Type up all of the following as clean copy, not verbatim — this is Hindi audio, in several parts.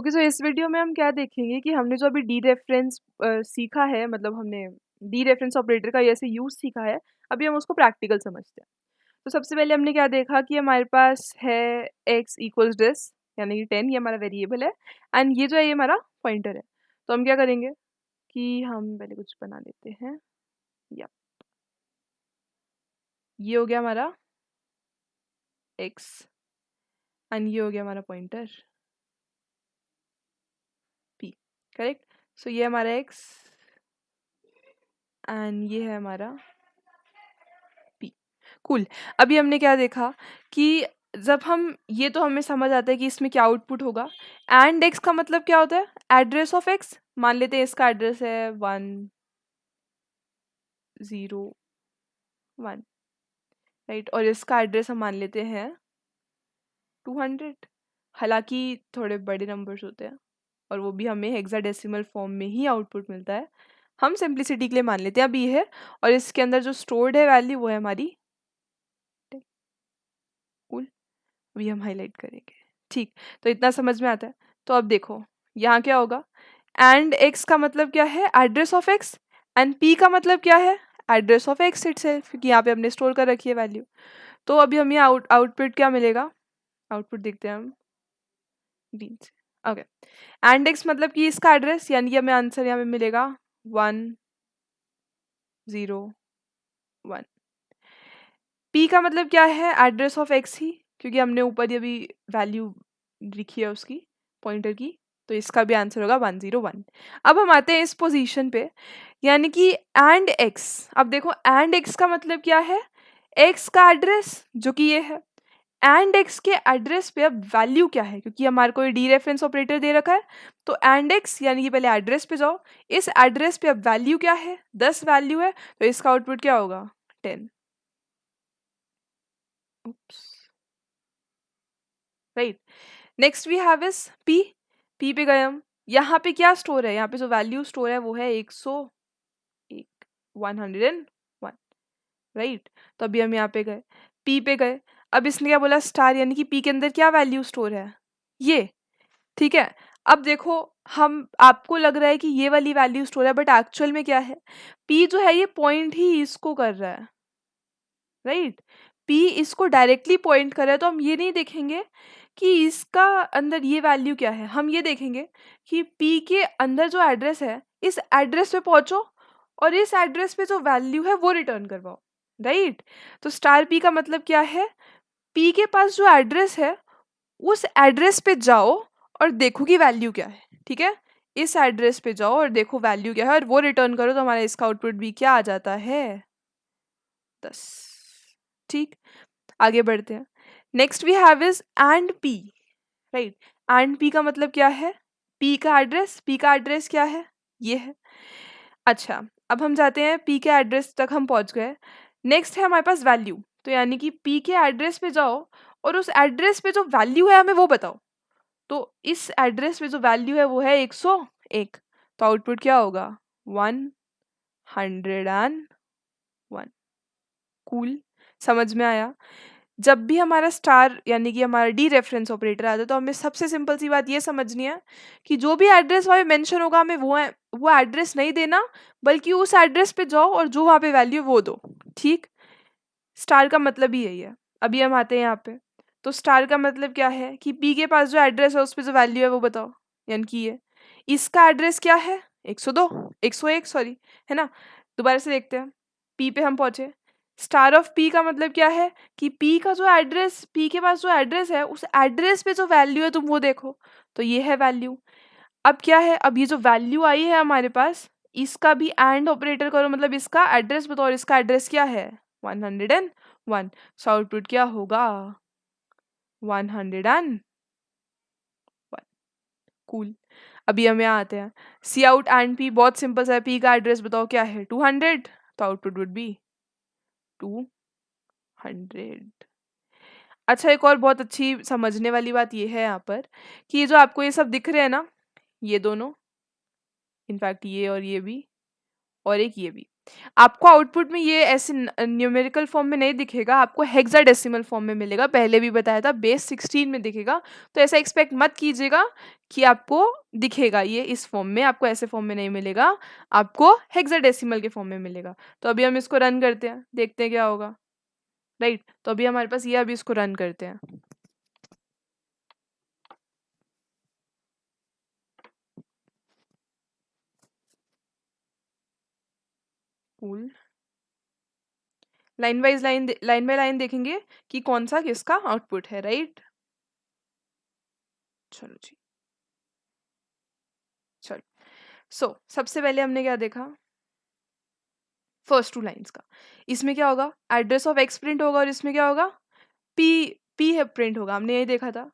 ओके, सो इस वीडियो में हम क्या देखेंगे कि हमने जो अभी डी रेफरेंस सीखा है, मतलब हमने डी रेफरेंस ऑपरेटर का ऐसे यूज़ सीखा है, अभी हम उसको प्रैक्टिकल समझते हैं। तो सबसे पहले हमने क्या देखा कि हमारे पास है x इक्वल्स दिस, यानी कि 10, ये हमारा वेरिएबल है एंड ये जो है ये हमारा पॉइंटर है। तो हम क्या करेंगे कि हम पहले कुछ बना लेते हैं। या ये हो गया हमारा x एंड ये हो गया हमारा पॉइंटर p, करेक्ट। सो ये हमारा x एंड ये है हमारा p। कूल। अभी हमने क्या देखा कि जब हम ये तो हमें समझ आता है कि इसमें क्या आउटपुट होगा। एंड एक्स का मतलब क्या होता है? Address of x. मान लेते हैं इसका एड्रेस है 101, राइट, और इसका एड्रेस हम मान लेते हैं 200। हालांकि थोड़े बड़े नंबर्स होते हैं और वो भी हमें हेक्साडेसिमल फॉर्म में ही आउटपुट मिलता है। हम सिंप्लिसिटी के लिए मान लेते हैं अभी ये है, और इसके अंदर जो स्टोर्ड है वैल्यू वो है हमारी। कूल। अभी हम हाईलाइट करेंगे। ठीक, तो इतना समझ में आता है। तो अब देखो यहाँ क्या होगा। एंड एक्स का मतलब क्या है? Address of x. And P का मतलब क्या है? एड्रेस ऑफ एक्स इटसेल्फ, क्योंकि यहाँ पे हमने स्टोर कर रखी है वैल्यू। तो अभी हमें आउटपुट क्या मिलेगा? आउटपुट देखते हैं हम ग्रीन से। ओके, एंड एक्स मतलब कि इसका एड्रेस, यानी कि हमें आंसर यहाँ पे मिलेगा 101। पी का मतलब क्या है? एड्रेस ऑफ एक्स ही, क्योंकि हमने ऊपर ये भी वैल्यू लिखी है उसकी, पॉइंटर की। तो इसका भी आंसर होगा 101। अब हम आते हैं इस पोजीशन पे, यानी कि एंड एक्स। अब देखो एंड एक्स का मतलब क्या है? एक्स का एड्रेस जो कि ये है। एंड एक्स के एड्रेस पे अब वैल्यू क्या है? क्योंकि हमारे को ये डी रेफरेंस ऑपरेटर दे रखा है। तो एंड एक्स यानी कि पहले एड्रेस पे जाओ। इस एड्रेस पे अब वैल्यू क्या है? 10 वैल्यू है, तो इसका आउटपुट क्या होगा? 10। Right. Next we have is P. P पे गए हम। यहाँ पे क्या स्टोर है? यहाँ पे जो वैल्यू स्टोर है वो है 101, 101, राइट। तो अभी हम यहाँ पे गए, पी पे गए। अब इसने क्या बोला? स्टार, यानी कि पी के अंदर क्या वैल्यू स्टोर है? ये, ठीक है। अब देखो, हम आपको लग रहा है कि ये वाली वैल्यू स्टोर है, बट एक्चुअल में क्या है? पी जो है ये पॉइंट ही इसको कर रहा है, राइट। पी इसको डायरेक्टली पॉइंट कर रहा है, तो हम ये नहीं देखेंगे कि इसका अंदर ये वैल्यू क्या है। हम ये देखेंगे कि पी के अंदर जो एड्रेस है, इस एड्रेस पे पहुंचो और इस एड्रेस पे जो वैल्यू है वो रिटर्न करवाओ, राइट। तो स्टार पी का मतलब क्या है? पी के पास जो एड्रेस है उस एड्रेस पे जाओ और देखो कि वैल्यू क्या है, ठीक है। इस एड्रेस पे जाओ और देखो वैल्यू क्या है और वो रिटर्न करो, तो हमारा इसका आउटपुट भी क्या आ जाता है? 10। ठीक, आगे बढ़ते हैं। Next we have is and P, right. And P का मतलब क्या है? पी का एड्रेस। पी का एड्रेस क्या है? ये है। अच्छा, अब हम जाते हैं पी के एड्रेस तक हम पहुंच गए। नेक्स्ट है हमारे पास वैल्यू। तो यानी कि पी के एड्रेस पे जाओ और उस एड्रेस पे जो वैल्यू है हमें वो बताओ। तो इस एड्रेस पे जो वैल्यू है वो है 101। तो आउटपुट क्या होगा? 101। कूल, समझ में आया। जब भी हमारा स्टार यानी कि हमारा डी रेफरेंस ऑपरेटर आता है, तो हमें सबसे सिंपल सी बात ये समझनी है कि जो भी एड्रेस वहाँ पे मेंशन होगा हमें वो एड्रेस नहीं देना, बल्कि उस एड्रेस पे जाओ और जो वहाँ पे वैल्यू वो दो। ठीक, स्टार का मतलब ही यही है। अभी हम आते हैं यहाँ पे। तो स्टार का मतलब क्या है कि पी के पास जो एड्रेस है उस पे जो वैल्यू है वो बताओ, यानी कि ये। इसका एड्रेस क्या है? 102, 101 सॉरी, है ना। दोबारा से देखते हैं। पी पे हम पहुंचे। स्टार ऑफ पी का मतलब क्या है कि पी का जो एड्रेस, पी के पास जो एड्रेस है उस एड्रेस पे जो वैल्यू है तुम वो देखो। तो ये है वैल्यू। अब क्या है? अब ये जो वैल्यू आई है हमारे पास, इसका भी एंड ऑपरेटर करो, मतलब इसका एड्रेस बताओ, और इसका एड्रेस क्या है? 101। सो आउटपुट क्या होगा? 101। कूल। अभी हम यहाँ आते हैं। सी आउट एंड पी बहुत सिंपल सा है। पी का एड्रेस बताओ क्या है? 200। तो आउटपुट वुड बी 200। अच्छा, एक और बहुत अच्छी समझने वाली बात ये है यहाँ पर कि ये जो आपको ये सब दिख रहे हैं ना, ये दोनों, इनफैक्ट ये और ये भी, और एक ये भी, आपको आउटपुट में ये ऐसे न्यूमेरिकल फॉर्म में नहीं दिखेगा, आपको हेक्साडेसिमल फॉर्म में मिलेगा, पहले भी बताया था बेस 16 में दिखेगा। तो ऐसा एक्सपेक्ट मत कीजिएगा कि आपको दिखेगा ये इस फॉर्म में, आपको ऐसे फॉर्म में नहीं मिलेगा, आपको हेक्साडेसिमल के फॉर्म में मिलेगा। तो अभी हम इसको रन करते हैं, देखते हैं क्या होगा। राइट, तो अभी हमारे पास ये, अभी इसको रन करते हैं। Cool, line wise line by line देखेंगे कि कौन सा किसका आउटपुट है। राइट, चलो जी, चलो। सबसे पहले हमने क्या देखा, फर्स्ट टू लाइंस का। इसमें क्या होगा, एड्रेस ऑफ एक्स प्रिंट होगा, और इसमें क्या होगा, पी पी है प्रिंट होगा। हमने यही देखा था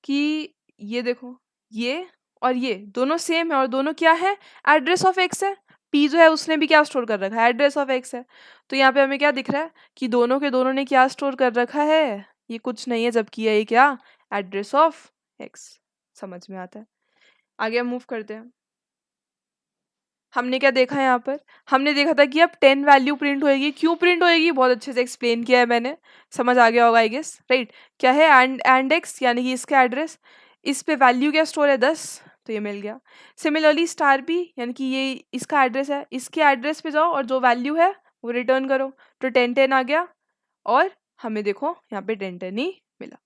कि ये देखो, ये और ये दोनों सेम है, और दोनों क्या है, एड्रेस ऑफ एक्स है। पी जो है उसने भी क्या स्टोर कर रखा है, एड्रेस ऑफ एक्स है। तो यहाँ पे हमें क्या दिख रहा है कि दोनों के दोनों ने क्या स्टोर कर रखा है, ये कुछ नहीं है, जबकि ये क्या, एड्रेस ऑफ एक्स। समझ में आता है। आगे हम मूव करते हैं। हमने क्या देखा यहाँ पर, हमने देखा था कि अब 10 वैल्यू प्रिंट होएगी। क्यों प्रिंट होएगी, बहुत अच्छे से एक्सप्लेन किया है मैंने, समझ आ गया होगा आई गेस। राइट, क्या है, एंड एक्स यानी कि इसका एड्रेस, इस पे वैल्यू क्या स्टोर है, 10, तो ये मिल गया। सिमिलरली स्टार बी यानी कि ये इसका एड्रेस है, इसके एड्रेस पे जाओ और जो वैल्यू है वो रिटर्न करो, तो 10 आ गया, और हमें देखो यहाँ पे 10 ही मिला।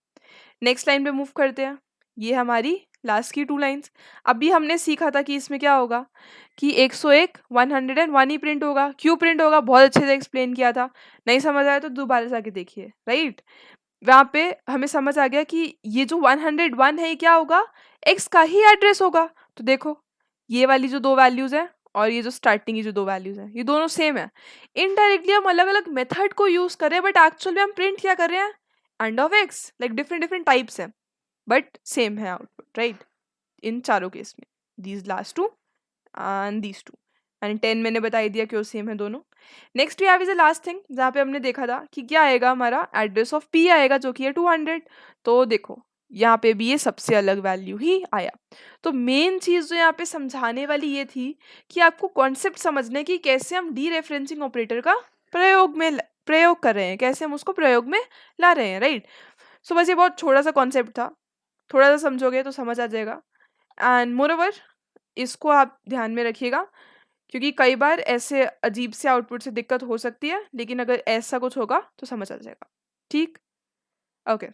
नेक्स्ट लाइन पे मूव करते हैं। ये हमारी लास्ट की 2 लाइंस। अभी हमने सीखा था कि इसमें क्या होगा कि 101 101 ही प्रिंट होगा। क्यों प्रिंट होगा, बहुत अच्छे से एक्सप्लेन किया था। नहीं समझ आया तो दोबारा जाके देखिए। राइट, वहाँ पे हमें समझ आ गया कि ये जो 101 है ये क्या होगा, एक्स का ही एड्रेस होगा। तो देखो, ये वाली जो 2 वैल्यूज है और ये जो स्टार्टिंग की जो 2 वैल्यूज है, ये दोनों सेम है। इनडायरेक्टली हम अलग अलग मेथड को यूज कर रहे हैं, बट एक्चुअल में हम प्रिंट क्या कर रहे हैं, and of X. Like different different types है, बट सेम है आउटपुट। राइट, इन चारों केस में, these last two and these two, and 10 मैंने बता ही दिया क्यों सेम है दोनों। Next we have is the last thing, जहाँ पे हमने देखा था कि क्या आएगा, हमारा एड्रेस ऑफ पी आएगा जो कि है 200। तो देखो यहाँ पे भी ये सबसे अलग वैल्यू ही आया। तो मेन चीज़ जो यहाँ पे समझाने वाली ये थी कि आपको कॉन्सेप्ट समझने की, कैसे हम डी रेफरेंसिंग ऑपरेटर का प्रयोग कर रहे हैं, कैसे हम उसको प्रयोग में ला रहे हैं। राइट, सो बस ये बहुत छोटा सा कॉन्सेप्ट था, थोड़ा सा समझोगे तो समझ आ जाएगा। एंड मोर ओवर, इसको आप ध्यान में रखिएगा, क्योंकि कई बार ऐसे अजीब से आउटपुट से दिक्कत हो सकती है, लेकिन अगर ऐसा कुछ होगा तो समझ आ जाएगा। ठीक, ओके।